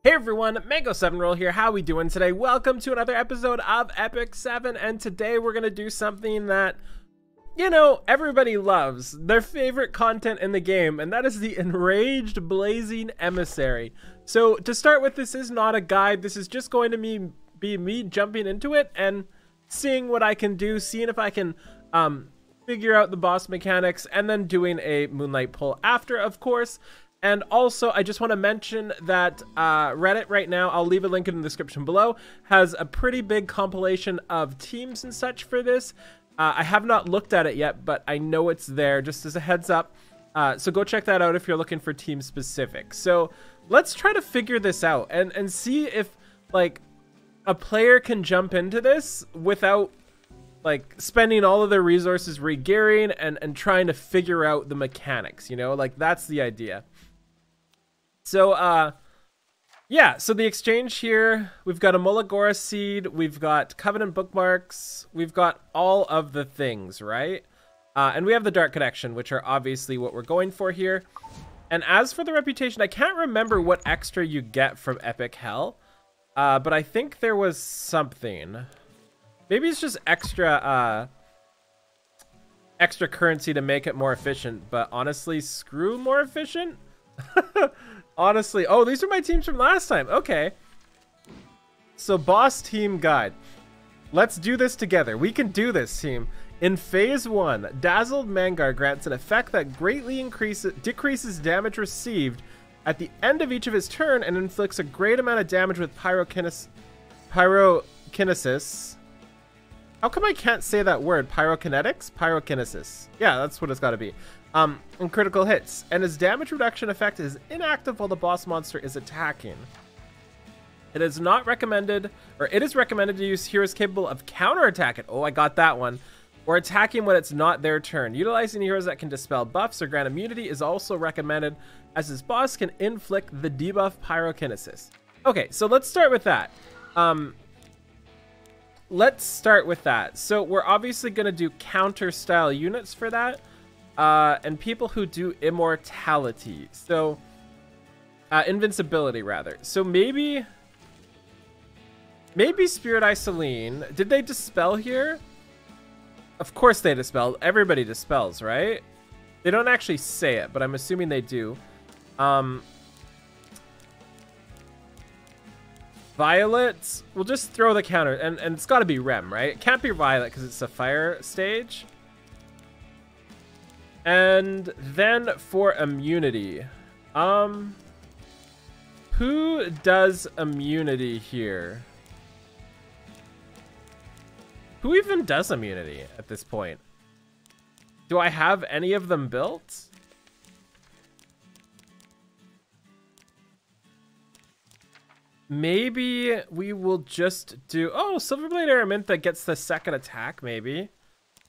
Hey everyone, Mango7Roll here. How we doing today? Welcome to another episode of Epic 7, and today we're gonna do something that, you know, everybody loves. Their favorite content in the game, and that is the Enraged Blazing Emissary. So to start with, this is not a guide. This is just going to be me jumping into it and seeing what I can do, seeing if I can figure out the boss mechanics, and then doing a Moonlight pull after, of course. And also, I just want to mention that Reddit right now, I'll leave a link in the description below, has a pretty big compilation of teams and such for this. I have not looked at it yet, but I know it's there, just as a heads up. So go check that out if you're looking for team specific. So let's try to figure this out and see if, like, a player can jump into this without, like, spending all of their resources re-gearing and trying to figure out the mechanics, you know? Like, that's the idea. So, yeah, so the exchange here, we've got a Mulagora seed, we've got Covenant bookmarks, we've got all of the things, right? And we have the Dark Connection, which are obviously what we're going for here. And as for the reputation, I can't remember what extra you get from Epic Hell, but I think there was something. Maybe it's just extra currency to make it more efficient, but honestly, screw more efficient? Honestly, oh, these are my teams from last time. Okay. So, boss team guide. Let's do this together. We can do this, team. In phase 1, Dazzled Mangar grants an effect that greatly decreases damage received at the end of each of his turn and inflicts a great amount of damage with pyrokinesis. How come I can't say that word? Pyrokinetics? Pyrokinesis. Yeah, that's what it's got to be. And critical hits, and his damage reduction effect is inactive while the boss monster is attacking. It is not recommended, or it is recommended to use heroes capable of counterattacking. Oh, I got that one. Or attacking when it's not their turn. Utilizing heroes that can dispel buffs or grant immunity is also recommended, as his boss can inflict the debuff Pyrokinesis. Okay, so let's start with that. So we're obviously going to do counter-style units for that. And people who do immortality. So, invincibility, rather. So maybe Spirit Eye Celine. Did they dispel here? Of course they dispelled. Everybody dispels, right? They don't actually say it, but I'm assuming they do. Violet, we'll just throw the counter. And it's got to be Rem, right? It can't be Violet because it's a fire stage. And then for immunity, who does immunity here? Who even does immunity at this point? Do I have any of them built? Maybe we will just do, oh, Silverblade Araminta gets the second attack, maybe.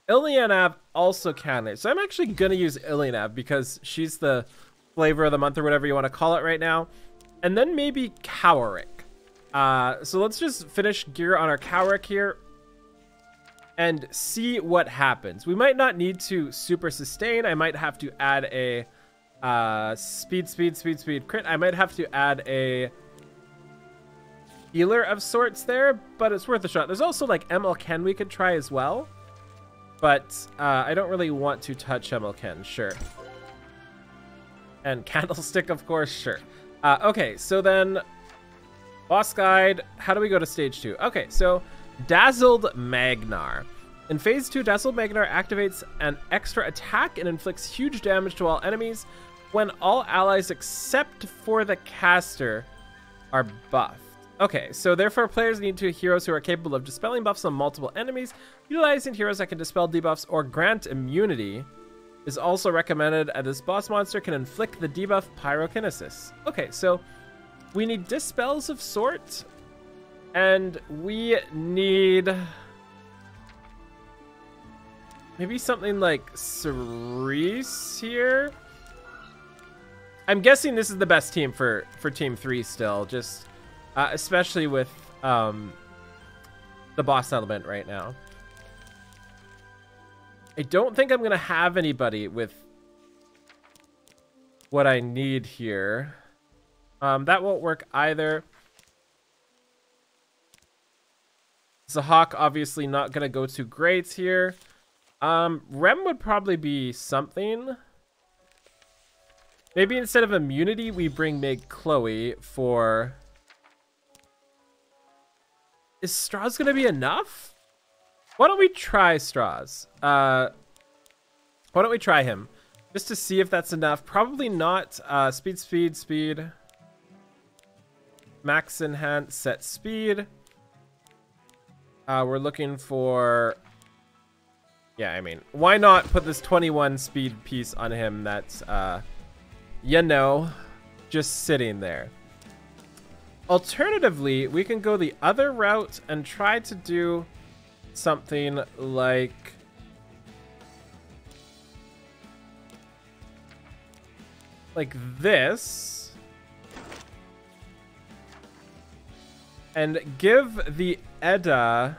Ilianav also counted. So I'm actually going to use Ilianav because she's the flavor of the month or whatever you want to call it right now. And then maybe Cowrick. So let's just finish gear on our Cowrick here and see what happens. We might not need to super sustain. I might have to add a speed crit. I might have to add a healer of sorts there, but it's worth a shot. There's also like ML we could try as well. But I don't really want to touch Emilken, sure. And Candlestick, of course, sure. Okay, so then boss guide. How do we go to stage 2? Okay, so Dazzled Magnar. In phase 2, Dazzled Magnar activates an extra attack and inflicts huge damage to all enemies when all allies except for the caster are buffed. Okay, so therefore players need to heroes who are capable of dispelling buffs on multiple enemies. Utilizing heroes that can dispel debuffs or grant immunity is also recommended, as this boss monster can inflict the debuff Pyrokinesis. Okay, so we need dispels of sort, and we need maybe something like Cerise here. I'm guessing this is the best team for Team 3 still, just especially with the boss element right now. I don't think I'm going to have anybody with what I need here. That won't work either. Zahak obviously not going to go too great here. Rem would probably be something. Maybe instead of immunity, we bring Meg Chloe for... Is Straws going to be enough? Why don't we try Straws? Why don't we try him? Just to see if that's enough. Probably not. Speed. Max enhance, set speed. We're looking for... Yeah, I mean, why not put this 21 speed piece on him that's, you know, just sitting there. Alternatively, we can go the other route and try to do something like... this. And give the Edda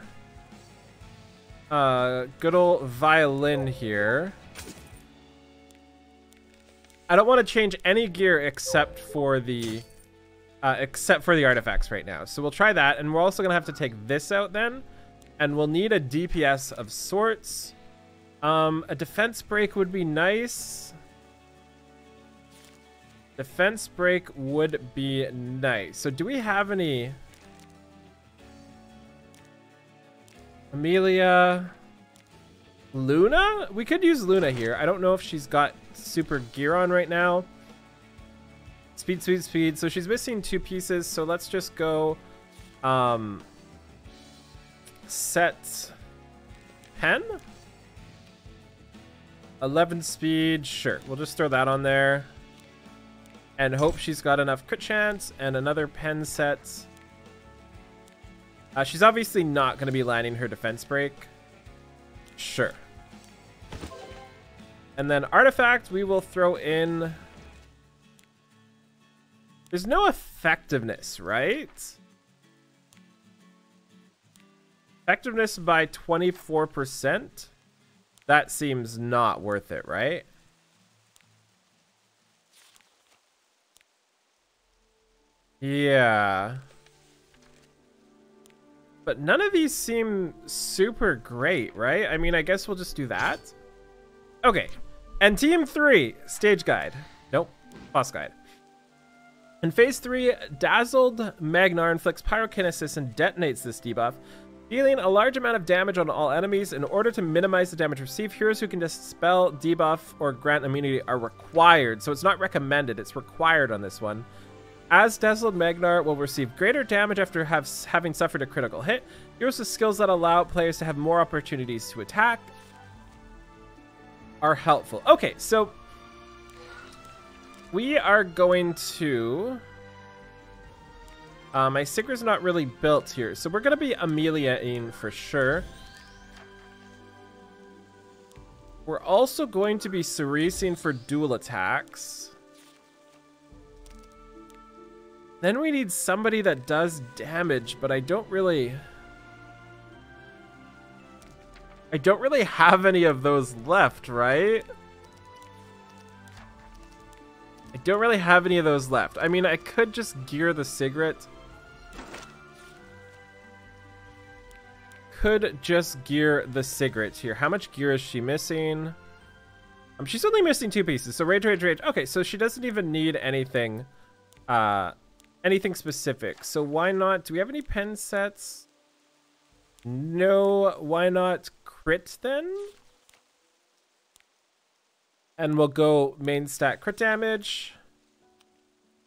good old violin here. I don't want to change any gear except for the artifacts right now. So we'll try that, and we're also gonna have to take this out then, and we'll need a DPS of sorts. A defense break would be nice. Defense break would be nice. So do we have any... Amelia... Luna? We could use Luna here. I don't know if she's got super gear on right now. Speed. So she's missing 2 pieces. So let's just go... set... Pen? 11 speed. Sure. We'll just throw that on there. And hope she's got enough crit chance. And another pen set. She's obviously not going to be landing her defense break. Sure. And then artifact, we will throw in... There's no effectiveness, right? Effectiveness by 24%? That seems not worth it, right? Yeah. But none of these seem super great, right? I mean, I guess we'll just do that. Okay. And Team 3, Stage Guide. Nope. Boss Guide. In Phase 3, Dazzled Magnar inflicts Pyrokinesis and detonates this debuff, dealing a large amount of damage on all enemies. In order to minimize the damage received, heroes who can dispel, debuff, or grant immunity are required. So it's not recommended, it's required on this one. As Dazzled Magnar will receive greater damage after having suffered a critical hit. Heroes with skills that allow players to have more opportunities to attack are helpful. Okay, so we are going to... my Sigr's not really built here, so we're going to be Amelia-ing for sure. We're also going to be Ceresing for dual attacks. Then we need somebody that does damage, but I don't really have any of those left, right? I don't really have any of those left. I mean, I could just gear the Sigrid. Could just gear the Sigrid here. How much gear is she missing? She's only missing 2 pieces. So rage. Okay, so she doesn't even need anything. Anything specific. So why not? Do we have any pen sets? No. Why not crit then? And we'll go main stat crit damage.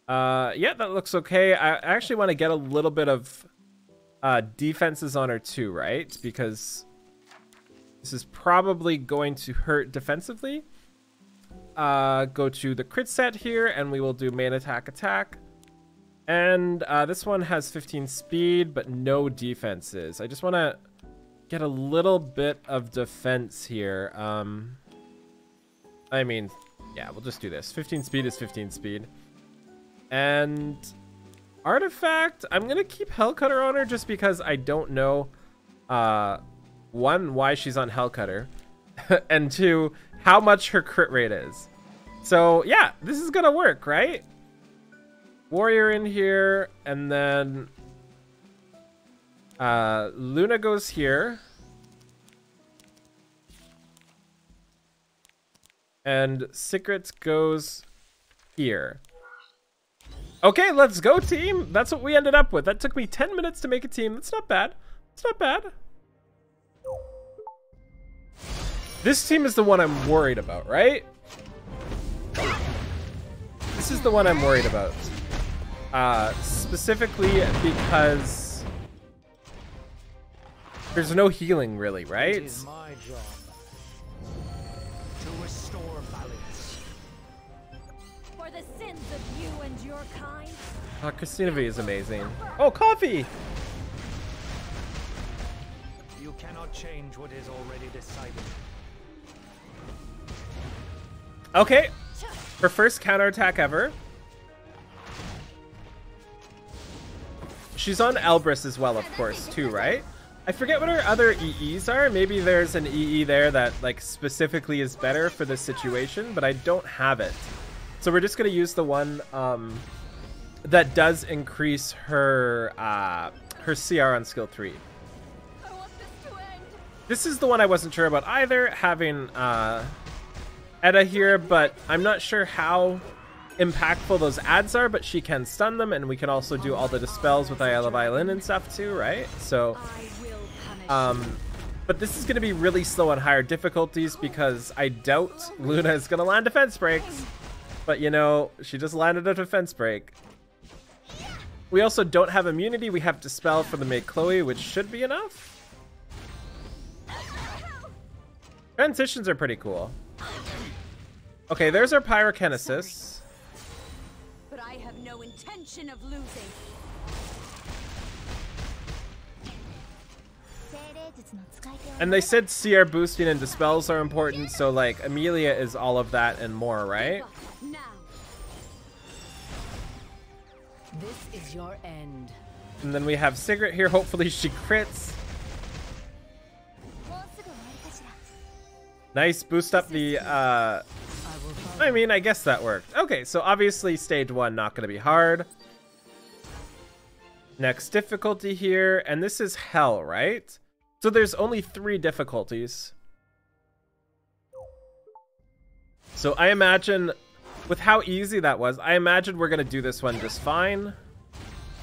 Yeah, that looks okay. I actually want to get a little bit of defenses on her too, right? Because this is probably going to hurt defensively. Go to the crit set here, and we will do main attack. And this one has 15 speed, but no defenses. I just want to get a little bit of defense here. I mean, yeah, we'll just do this. 15 speed is 15 speed. And artifact, I'm going to keep Hellcutter on her just because I don't know, 1, why she's on Hellcutter, and 2, how much her crit rate is. So, yeah, this is going to work, right? Warrior in here, and then Luna goes here. And Secrets goes here. Okay, let's go, team. That's what we ended up with. That took me 10 minutes to make a team. That's not bad. It's not bad. This team is the one I'm worried about, right? This is the one I'm worried about. Specifically because there's no healing really, right? It is my job to restore balance. For the sins of you and your kind. Christina V is amazing. Oh, coffee! You cannot change what is already decided. Okay, her first counterattack ever. She's on Elbrus as well, of course, too, right? I forget what her other EEs are. Maybe there's an EE there that like specifically is better for this situation, but I don't have it. So we're just gonna use the one that does increase her her CR on skill 3. I want this to end. This is the one I wasn't sure about either, having Edda here, but I'm not sure how impactful those ads are, but she can stun them, and we can also do all the dispels with Ayala Violin and stuff too, right? So I will punish you. but this is going to be really slow on higher difficulties because I doubt Luna is going to land defense breaks. But you know, she just landed a defense break. We also don't have immunity. We have dispel for the maid Chloe, which should be enough. Transitions are pretty cool. Okay, there's our pyrokinesis. But I have no intention of losing. And they said CR boosting and dispels are important, so like Amelia is all of that and more, right? Now. This is your end. And then we have Sigrid here. Hopefully she crits. Nice, boost up the I mean, I guess that worked. Okay, so obviously stage 1 not going to be hard. Next difficulty here, and this is hell, right? So there's only 3 difficulties. So I imagine, with how easy that was, I imagine we're going to do this one just fine.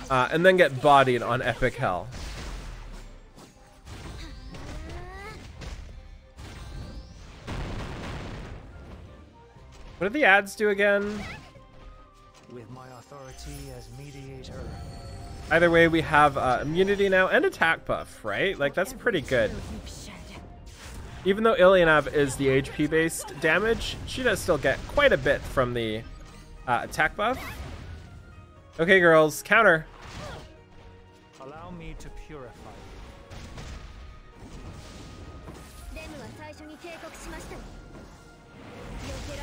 And then get bodied on Epic Hell. What do the ads do again? With my authority as mediator. Either way, we have immunity now and attack buff, right? Like, that's pretty good. Even though Ilyanov is the HP-based damage, she does still get quite a bit from the attack buff. Okay, girls, counter. Allow me to purify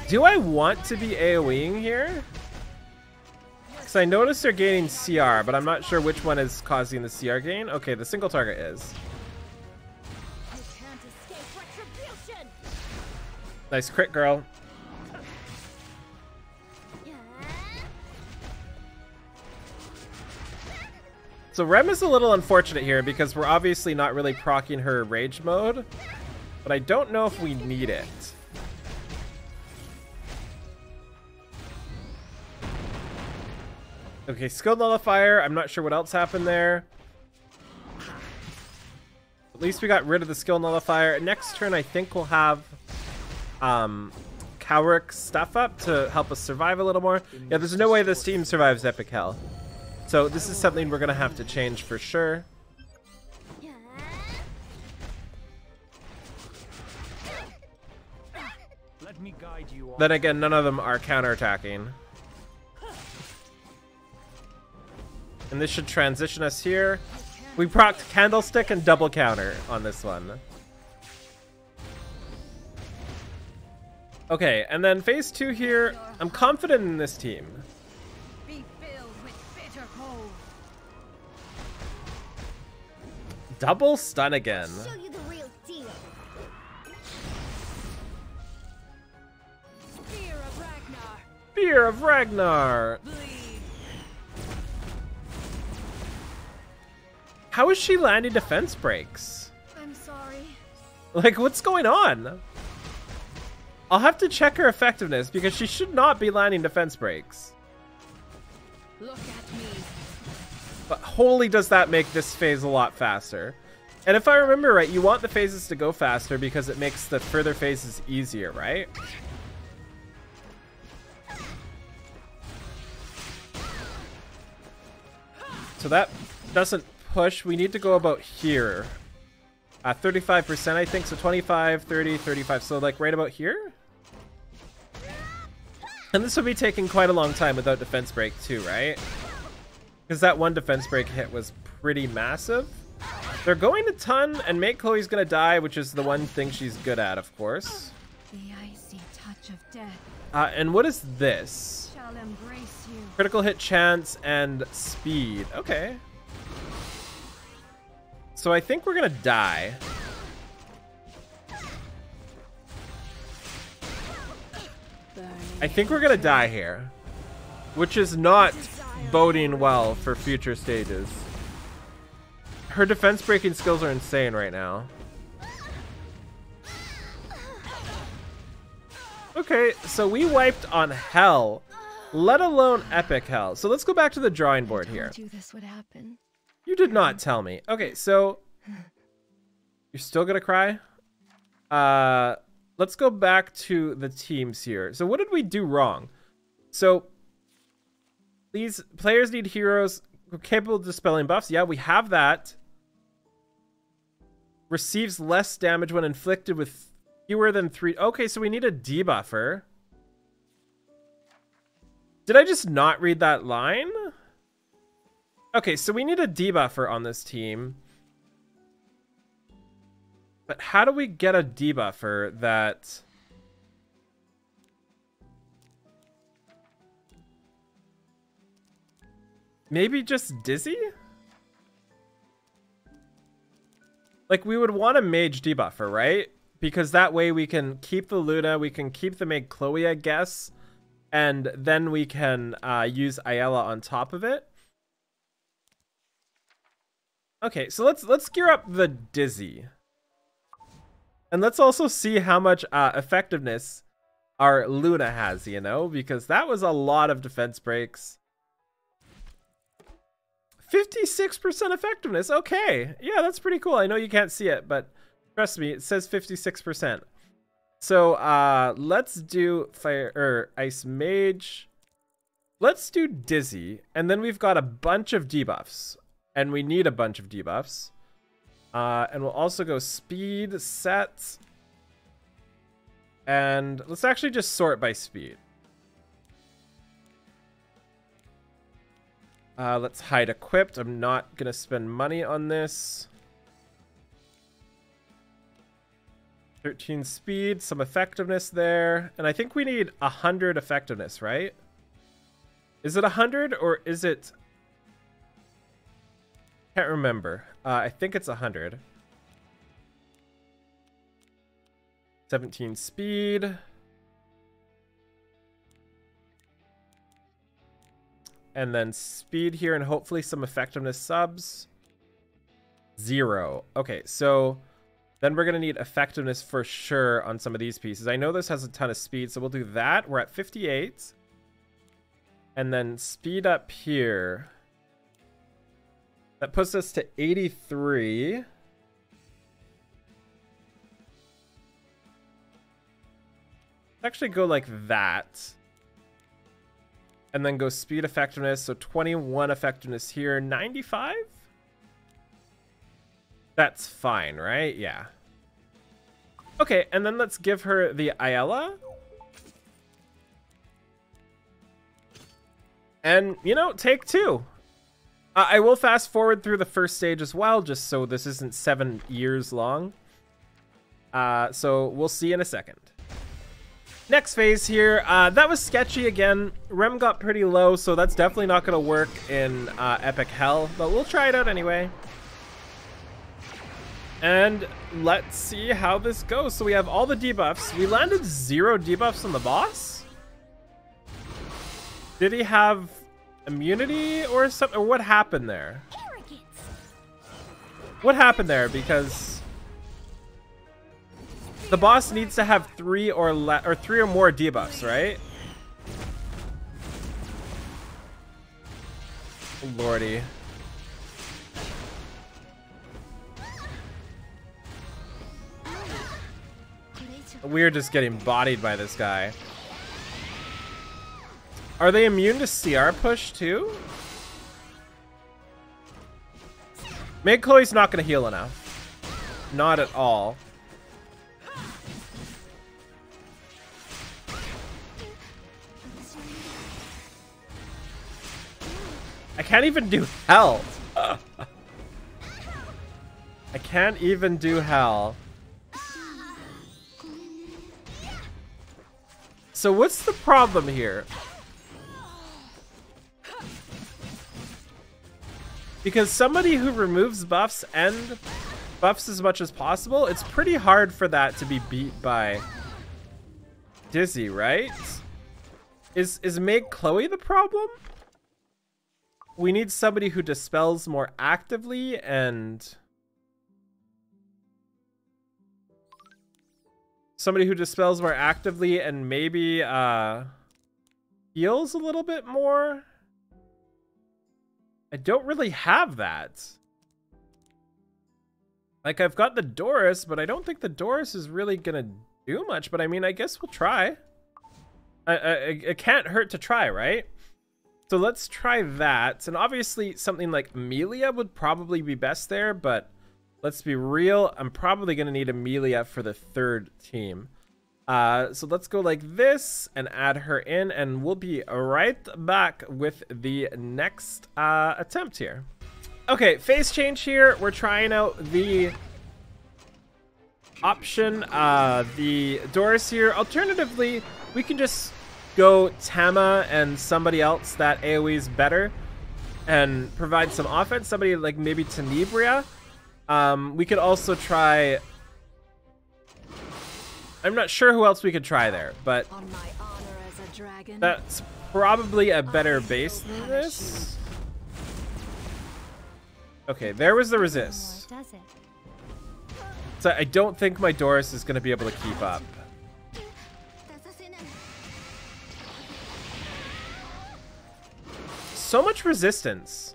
Do I want to be AoEing here? Because I noticed they're gaining CR, but I'm not sure which one is causing the CR gain. Okay, the single target is. You can't escape retribution. Nice crit, girl. So Rem is a little unfortunate here because we're obviously not really proccing her rage mode, but I don't know if we need it. Okay, skill nullifier. I'm not sure what else happened there. At least we got rid of the skill nullifier. Next turn, I think we'll have Cowrick's stuff up to help us survive a little more. Yeah, there's no way this team survives Epic Hell. So this is something we're going to have to change for sure. Let me guide you on. Then again, none of them are counterattacking. And this should transition us here. We procced Candlestick and double counter on this one. Okay, and then phase 2 here. I'm confident in this team. Be filled with bitter cold. Double stun again. Show you the real deal. Spear of Ragnar. Fear of Ragnar. Bleed. How is she landing defense breaks? I'm sorry. Like, what's going on? I'll have to check her effectiveness because she should not be landing defense breaks. Look at me. But holy does that make this phase a lot faster. And if I remember right, you want the phases to go faster because it makes the further phases easier, right? So that doesn't push. We need to go about here. 35%, I think. So 25, 30, 35. So like right about here? And this will be taking quite a long time without defense break too, right? Because that one defense break hit was pretty massive. They're going a ton, and Mate Chloe's gonna die, which is the one thing she's good at, of course. The icy touch of death And what is this? shall embrace you. Critical hit chance and speed. Okay. So I think we're gonna die. I think we're gonna die here, which is not boding well for future stages. Her defense breaking skills are insane right now. Okay, so we wiped on hell, let alone epic hell. So let's go back to the drawing board here. I told you this would happen. You did not tell me. Okay, so you're still gonna cry? Let's go back to the teams here. So what did we do wrong? So these players need heroes who are capable of dispelling buffs. Yeah, we have that. Receives less damage when inflicted with fewer than 3. Okay, so we need a debuffer. Did I just not read that line? Okay, so we need a debuffer on this team. But how do we get a debuffer that... Maybe just Dizzy? Like, we would want a mage debuffer, right? Because that way we can keep the Luna, we can keep the Maid Chloe, I guess. And then we can use Ayala on top of it. Okay, so let's gear up the Dizzy. And let's also see how much effectiveness our Luna has, you know? Because that was a lot of defense breaks. 56% effectiveness. Okay. Yeah, that's pretty cool. I know you can't see it, but trust me, it says 56%. So let's do Fire or Ice Mage. Let's do Dizzy. And then we've got a bunch of debuffs. And we need a bunch of debuffs. And we'll also go speed, set. And let's actually just sort by speed. Let's hide equipped. I'm not going to spend money on this. 13 speed, some effectiveness there. And I think we need 100 effectiveness, right? Is it 100 or is it... Can't remember. I think it's 100. 17 speed. And then speed here and hopefully some effectiveness subs. 0. Okay, so then we're going to need effectiveness for sure on some of these pieces. I know this has a ton of speed, so we'll do that. We're at 58. And then speed up here. That puts us to 83. Actually go like that. And then go speed effectiveness. So 21 effectiveness here. 95? That's fine, right? Yeah. Okay, and then let's give her the Ayala. And, you know, take 2. I will fast forward through the first stage as well, just so this isn't 7 years long. So we'll see in a second. Next phase here. That was sketchy again. Rem got pretty low, so that's definitely not going to work in Epic Hell. But we'll try it out anyway. And let's see how this goes. So we have all the debuffs. We landed 0 debuffs on the boss. Did he have... immunity or something, or what happened there? What happened there? Because the boss needs to have 3 or more debuffs, right? Lordy. We're just getting bodied by this guy. Are they immune to CR push too? Maybe Chloe's not going to heal enough. Not at all. I can't even do hell. I can't even do hell. So what's the problem here? Because somebody who removes buffs and buffs as much as possible, it's pretty hard for that to be beat by Dizzy, right? Is Meg Chloe the problem? We need somebody who dispels more actively and maybe heals a little bit more. I don't really have that. Like, I've got the Doris, but I don't think the Doris is really gonna do much. But I mean, I guess we'll try. It can't hurt to try, right? So let's try that. And obviously something like Amelia would probably be best there, but let's be real. I'm probably going to need Amelia for the third team. So let's go like this and add her in, and we'll be right back with the next attempt here. Okay, phase change here. We're trying out the option, the Doris here. Alternatively, we can just go Tama and somebody else that AoE's better and provide some offense. Somebody like maybe Tenebria. We could also try... I'm not sure who else we could try there, but On my honor as a dragon, that's probably a better base than this. Okay, there was the resist. Does it? So I don't think my Doris is going to be able to keep up. So much resistance.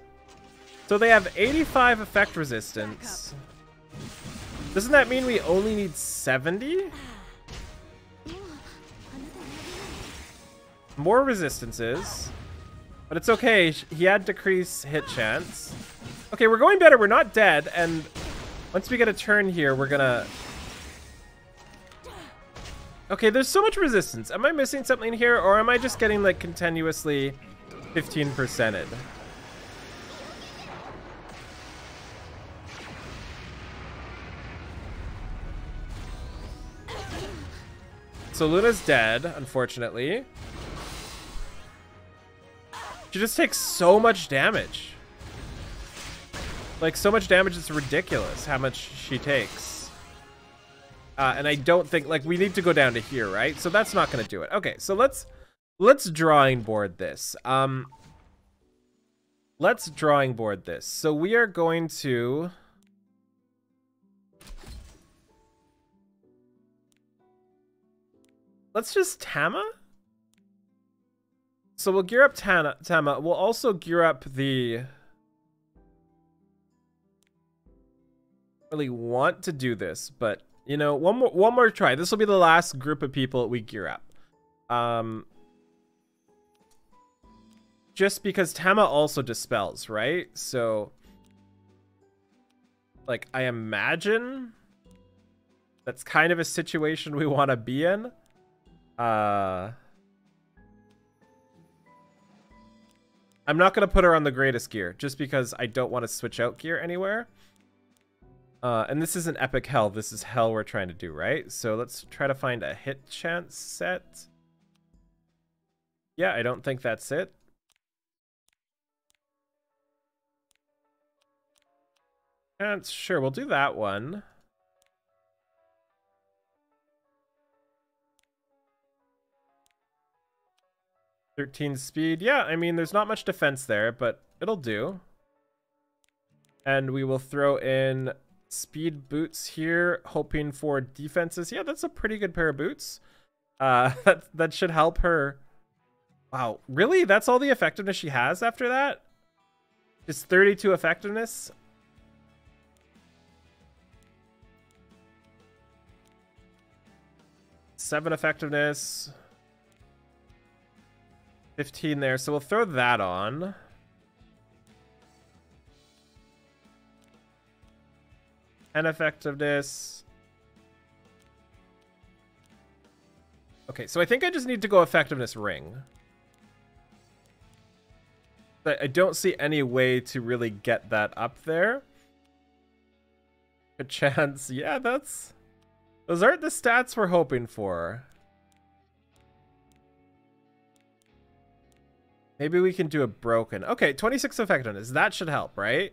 So they have 85 effect resistance. Doesn't that mean we only need 70? More resistances. But it's okay. He had decreased hit chance. Okay, we're going better. We're not dead. And once we get a turn here, we're gonna... Okay, there's so much resistance. Am I missing something here? Or am I just getting like continuously 15%ed? So Luna's dead, unfortunately. She just takes so much damage. Like, so much damage, it's ridiculous how much she takes. And I don't think, like, we need to go down to here, right? So that's not going to do it. Okay, so let's drawing board this. Let's drawing board this. So we are going to... Let's just Tama? So we'll gear up Tama. We'll also gear up the... Really want to do this, but you know, one more try. This will be the last group of people we gear up. Just because Tama also dispels, right? So like, I imagine that's kind of a situation we want to be in. I'm not going to put her on the greatest gear just because I don't want to switch out gear anywhere. And this isn't epic hell. This is hell we're trying to do, right? So let's try to find a hit chance set. Yeah, I don't think that's it. And sure, we'll do that one. .13 speed. Yeah, I mean, there's not much defense there, but it'll do. And we will throw in speed boots here, hoping for defenses. Yeah, that's a pretty good pair of boots. That should help her. Wow, really? That's all the effectiveness she has after that? Just 32 effectiveness? Seven effectiveness. 15 there, so we'll throw that on. And effectiveness. Okay, so I think I just need to go effectiveness ring. But I don't see any way to really get that up there. A chance. Yeah, those aren't the stats we're hoping for. Maybe we can do a broken. Okay, 26 effectiveness. That should help, right?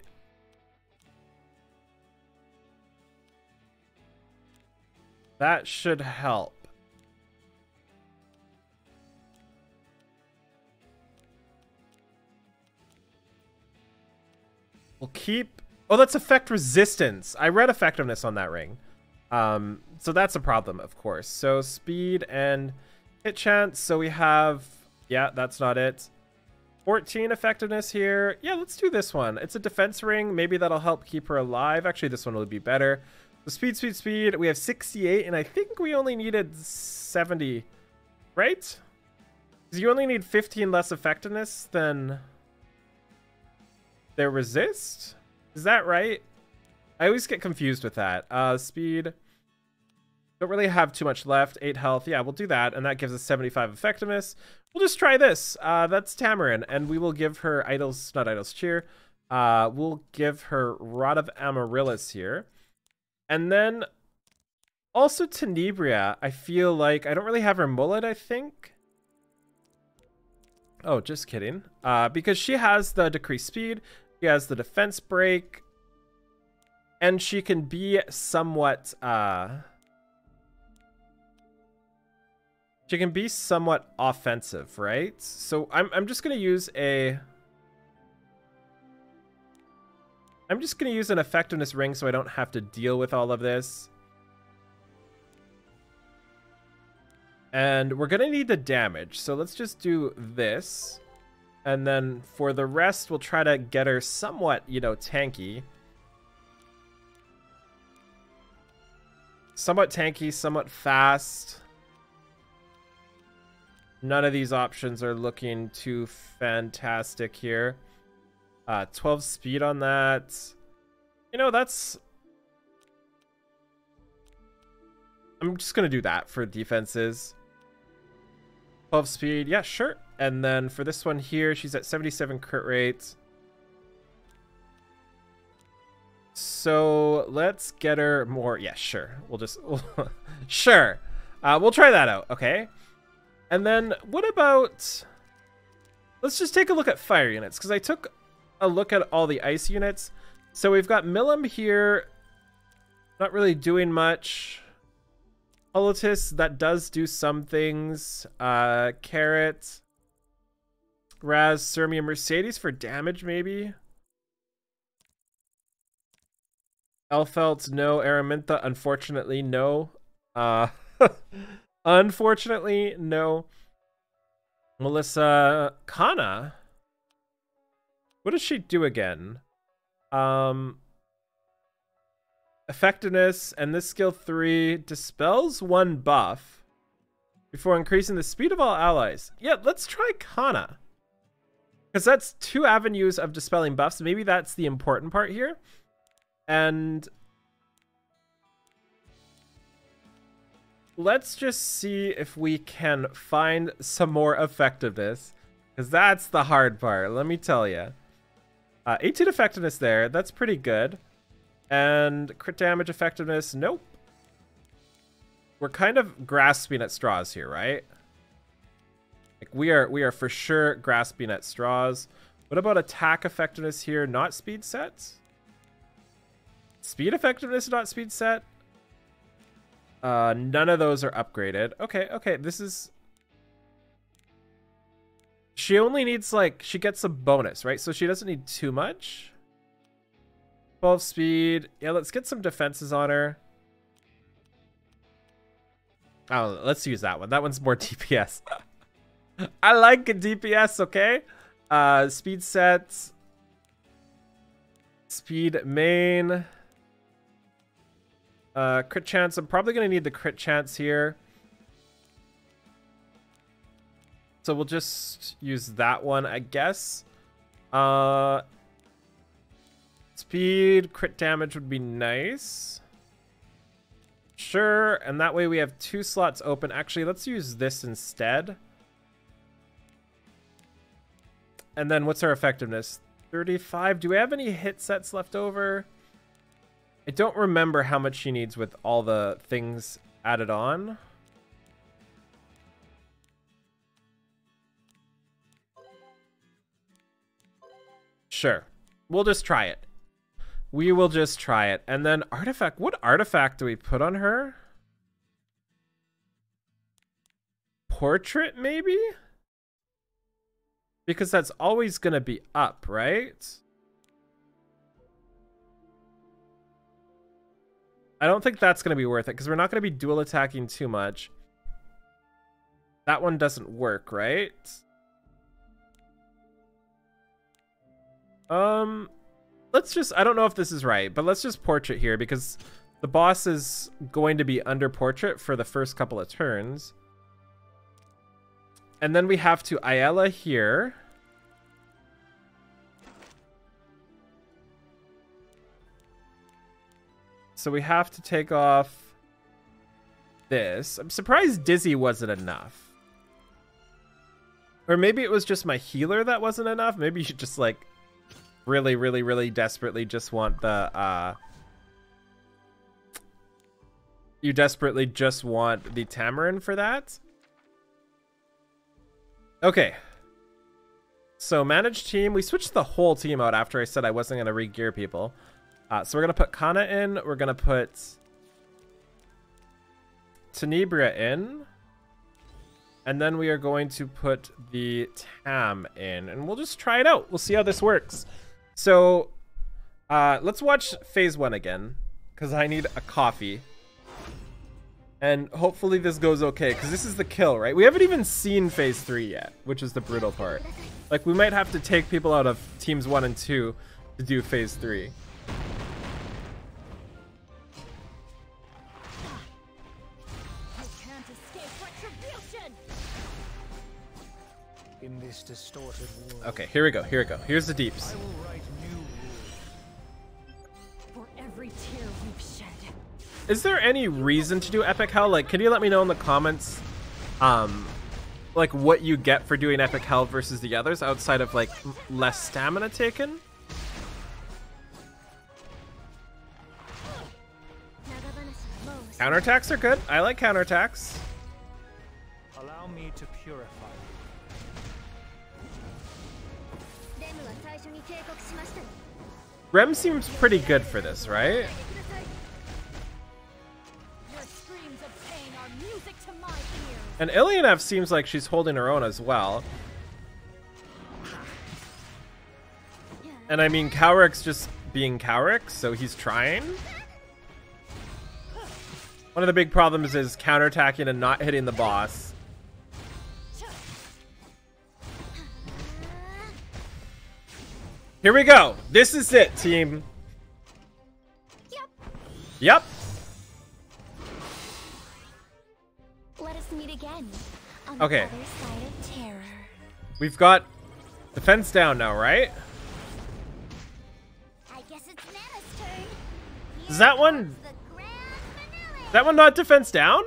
That should help. We'll keep... Oh, that's effect resistance. I read effectiveness on that ring. So that's a problem, of course. So speed and hit chance. So we have... Yeah, that's not it. 14 effectiveness here. Yeah, let's do this one. It's a defense ring. Maybe that'll help keep her alive. Actually, this one will be better. So speed, speed, speed. We have 68, and I think we only needed 70, right? Because you only need 15 less effectiveness than their resist. Is that right? I always get confused with that. Speed. Don't really have too much left. 8 health. Yeah, we'll do that, and that gives us 75 effectiveness. We'll just try this. That's Tamarin, and we will give her Idol's, not Idol's Cheer. We'll give her Rod of Amaryllis here. And then also Tenebria, I feel like I don't really have her mullet, I think. Oh, just kidding. Because she has the decreased speed, she has the defense break, and she can be somewhat offensive, right? So I'm just gonna use an effectiveness ring so I don't have to deal with all of this. And we're gonna need the damage, so let's just do this. And then for the rest, we'll try to get her somewhat, you know, tanky. Somewhat tanky, somewhat fast. None of these options are looking too fantastic here. 12 speed on that. You know, that's... I'm just going to do that for defenses. 12 speed. Yeah, sure. And then for this one here, she's at 77 crit rate. So let's get her more. Yeah, sure. We'll just... sure. We'll try that out. Okay. And then what about... Let's just take a look at fire units, because I took a look at all the ice units. So we've got Milim here, not really doing much. Holotis, that does do some things. Carrot, Raz, Sirmia, Mercedes for damage, maybe. Elfelt, no. Araminta, unfortunately, no. Unfortunately, no. Melissa, Kana. What does she do again? Effectiveness, and this skill 3 dispels 1 buff before increasing the speed of all allies. Yeah, let's try Kana. Because that's 2 avenues of dispelling buffs. Maybe that's the important part here. And let's just see if we can find some more effectiveness. Because that's the hard part, let me tell you. 18 effectiveness there. That's pretty good. And crit damage effectiveness. Nope. We're kind of grasping at straws here, right? Like we are for sure grasping at straws. What about attack effectiveness here? Not speed set? Speed effectiveness, not speed set? None of those are upgraded. Okay, okay. This is... She only needs, like, she gets a bonus, right? So she doesn't need too much. 12 speed. Yeah, let's get some defenses on her. Oh, let's use that one. That one's more DPS. I like a DPS, okay? Speed sets. Speed main. Crit chance. I'm probably going to need the crit chance here. So we'll just use that one, I guess. Speed, crit damage would be nice. Sure, and that way we have 2 slots open. Actually, let's use this instead. And then what's our effectiveness? 35. Do we have any hit sets left over? I don't remember how much she needs with all the things added on. Sure. We'll just try it. We will just try it. And then artifact. What artifact do we put on her? Portrait, maybe? Because that's always going to be up, right? I don't think that's going to be worth it because we're not going to be dual attacking too much. That one doesn't work, right? Let's just, I don't know if this is right, but let's just portrait here because the boss is going to be under portrait for the first couple of turns. And then we have to Ayala here. So we have to take off this. I'm surprised Dizzy wasn't enough. Or maybe it was just my healer that wasn't enough. Maybe you should just like really desperately just want the you desperately just want the Tamarin for that. Okay. So manage team. We switched the whole team out after I said I wasn't going to re-gear people. So we're going to put Kana in. We're going to put Tenebria in. And then we are going to put the Tam in. And we'll just try it out. We'll see how this works. So let's watch phase 1 again. Because I need a coffee. And hopefully this goes okay. Because this is the kill, right? We haven't even seen phase 3 yet. Which is the brutal part. Like, we might have to take people out of teams 1 and 2 to do phase 3. In this distorted world. Okay, here we go. Here we go. Here's the deeps. I will write new rules. For every tear we've shed. Is there any reason to do Epic Hell? Like, can you let me know in the comments, like what you get for doing Epic Hell versus the others outside of like less stamina taken? Counterattacks are good. I like counterattacks. Allow me to purify. Rem seems pretty good for this, right? Your screams of pain are music to my ears. And Ilyanev seems like she's holding her own as well. And I mean, Cowrick's just being Cowrick, so he's trying. One of the big problems is counterattacking and not hitting the boss. Here we go. This is it, team. Yep. Let us meet again on Okay. the other side of terror. We've got defense down now, right? I guess it's Nana's turn. Is that one? The grand finale. Is that one not defense down?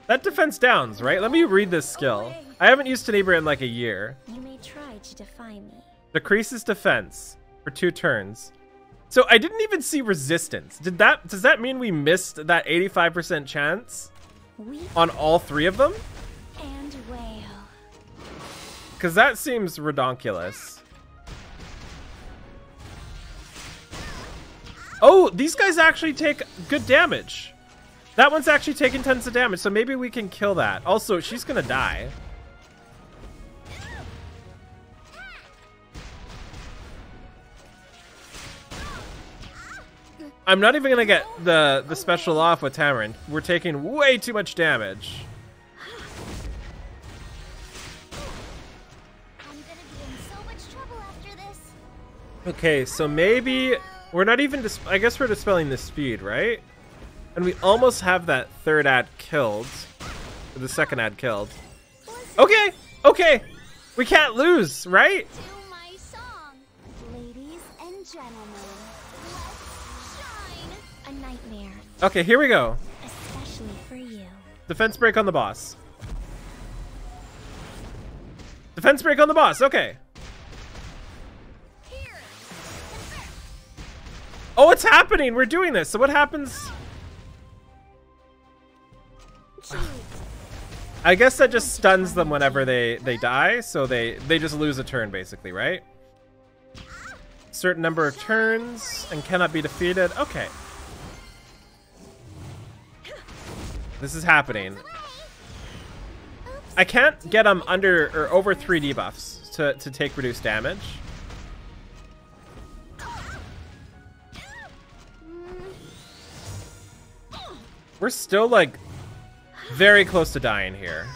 That defense downs, right? Let me read this skill. I haven't used Tenebria in like a year. You may try to defy me. Decreases defense for 2 turns. So I didn't even see resistance. Does that mean we missed that 85% chance Weep on all 3 of them? and wail. Because that seems redonkulous. Oh, these guys actually take good damage. That one's actually taking tons of damage, so maybe we can kill that. Also, she's gonna die. I'm not even gonna get the special off with Tamarind. We're taking way too much damage. I'm gonna be in so much trouble after this. Okay, so maybe we're not even. I guess we're dispelling the speed, right? And we almost have that third ad killed, or the second ad killed. Okay, okay, we can't lose, right? To my song. Ladies and gentlemen, let's shine. A nightmare, Okay, here we go. especially for you. Defense break on the boss. Defense break on the boss. Okay. Here. Oh, it's happening. We're doing this. So what happens? I guess that just stuns them whenever they die, so they just lose a turn basically, right? Certain number of turns and cannot be defeated. Okay. This is happening. I can't get them under or over 3 debuffs to take reduced damage. We're still like very close to dying here.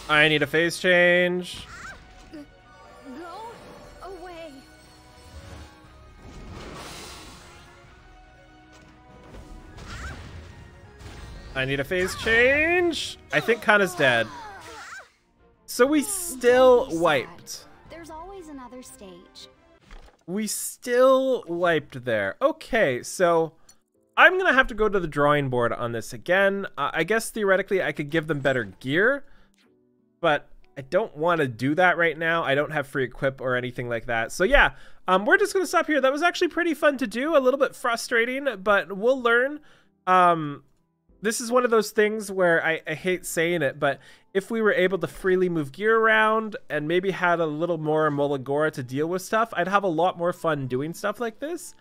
I need a phase change. Go away. I need a phase change. I think Kana's dead. So we still wiped. There's always another stage. We still wiped there. Okay, so I'm gonna have to go to the drawing board on this again. I guess theoretically I could give them better gear, but I don't want to do that right now. I don't have free equip or anything like that. So yeah, we're just gonna stop here. That was actually pretty fun to do, a little bit frustrating, but we'll learn. This is one of those things where I hate saying it, but if we were able to freely move gear around and maybe had a little more Molagora to deal with stuff, I'd have a lot more fun doing stuff like this.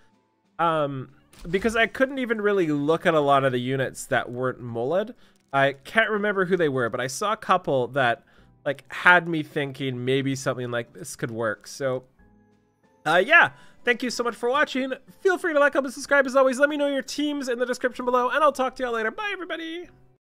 Because I couldn't even really look at a lot of the units that weren't Molad. I can't remember who they were, but I saw a couple that like had me thinking maybe something like this could work. So yeah, thank you so much for watching. Feel free to like, comment, subscribe as always. Let me know your teams in the description below, and I'll talk to y'all later. Bye, everybody.